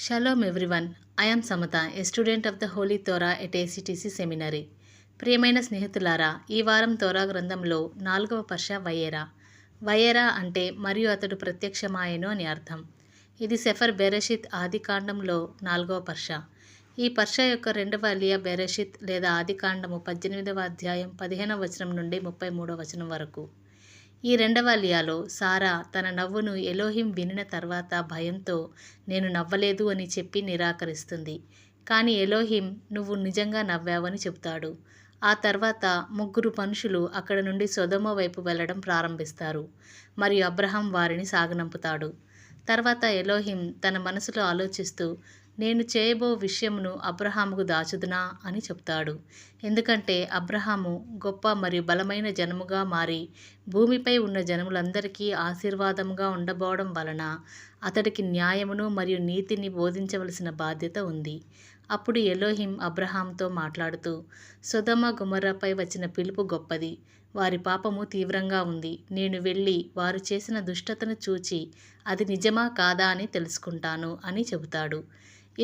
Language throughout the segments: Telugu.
Shalom everyone. I am Samata, a student of the Holy Torah at ACTC Seminary. ప్రియమైన స్నేహితులారా, ఈ వారం తోరా గ్రంథంలో 4వ పర్ష వయేరా. వయేరా అంటే మరియు అతడు ప్రత్యక్షమాయెను అని అర్థం. ఇది సెఫర్ బెరెషిత్ ఆదికాండంలో 4వ పర్ష. ఈ పర్ష యొక్క రెండవ అలియా బెరెషిత్ లేదా ఆదికాండము 18వ అధ్యాయం 15వ వచనం నుండి 33వ వచనం వరకు. ఈ రెండవ అలియాలో సారా తన నవ్వును ఎలోహిం వినిన తర్వాత భయంతో నేను నవ్వలేదు అని చెప్పి నిరాకరిస్తుంది. కానీ ఎలోహిం నువ్వు నిజంగా నవ్వావని చెబుతాడు. ఆ తర్వాత ముగ్గురు మనుషులు అక్కడ నుండి సొదొమ వైపు వెళ్లడం ప్రారంభిస్తారు మరియు అబ్రహాం వారిని సాగనంపుతాడు. తర్వాత ఎలోహిం తన మనసులో ఆలోచిస్తూ నేను చేయబో విషయమును అబ్రహాముకు దాచుదునా అని చెప్తాడు. ఎందుకంటే అబ్రహాము గొప్ప మరియు బలమైన జనముగా మారి భూమిపై ఉన్న జనములందరికీ ఆశీర్వాదముగా ఉండబోవడం వలన అతడికి న్యాయమును మరియు నీతిని బోధించవలసిన బాధ్యత ఉంది. అప్పుడు ఎలోహిం అబ్రహాంతో మాట్లాడుతూ సొదొమ గొమొర్రాపై వచ్చిన పిలుపు గొప్పది, వారి పాపము తీవ్రంగా ఉంది. నేను వెళ్ళి వారు చేసిన దుష్టతను చూచి అది నిజమా కాదా అని తెలుసుకుంటాను అని చెబుతాడు.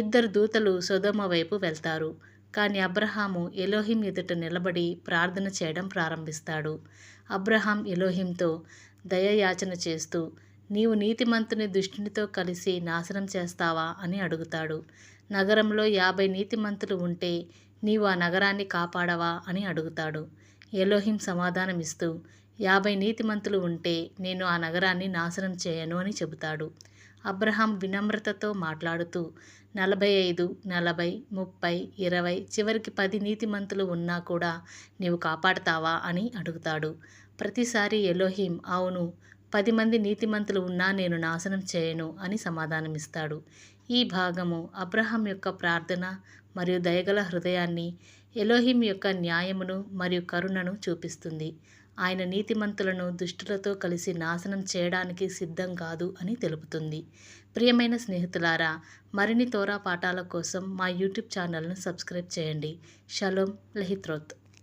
ఇద్దరు దూతలు సొదొమ వైపు వెళ్తారు. కానీ అబ్రహాము ఎలోహిం ఎదుట నిలబడి ప్రార్థన చేయడం ప్రారంభిస్తాడు. అబ్రహాం ఎలోహింతో దయయాచన చేస్తూ నీవు నీతిమంతుని దుష్టునితో కలిసి నాశనం చేస్తావా అని అడుగుతాడు. నగరంలో 50 నీతిమంతులు ఉంటే నీవు ఆ నగరాన్ని కాపాడవా అని అడుగుతాడు. ఎలోహిం సమాధానమిస్తూ 50 నీతిమంతులు ఉంటే నేను ఆ నగరాన్ని నాశనం చేయను అని చెబుతాడు. అబ్రహాం వినమ్రతతో మాట్లాడుతూ 45, 40, 30, 20 చివరికి 10 నీతిమంతులు ఉన్నా కూడా నీవు కాపాడతావా అని అడుగుతాడు. ప్రతిసారి ఎలోహిం అవును, 10 మంది నీతిమంతులు ఉన్నా నేను నాశనం చేయను అని సమాధానమిస్తాడు. ఈ భాగము అబ్రహాం యొక్క ప్రార్థన మరియు దయగల హృదయాన్ని, ఎలోహిం యొక్క న్యాయమును మరియు కరుణను చూపిస్తుంది. ఆయన నీతిమంతులను దుష్టులతో కలిసి నాశనం చేయడానికి సిద్ధం కాదు అని తెలుపుతుంది. ప్రియమైన స్నేహితులారా, మరిన్ని తోరా పాఠాల కోసం మా యూట్యూబ్ ఛానల్ను సబ్స్క్రైబ్ చేయండి. షలోమ్ లెహిత్రోత్.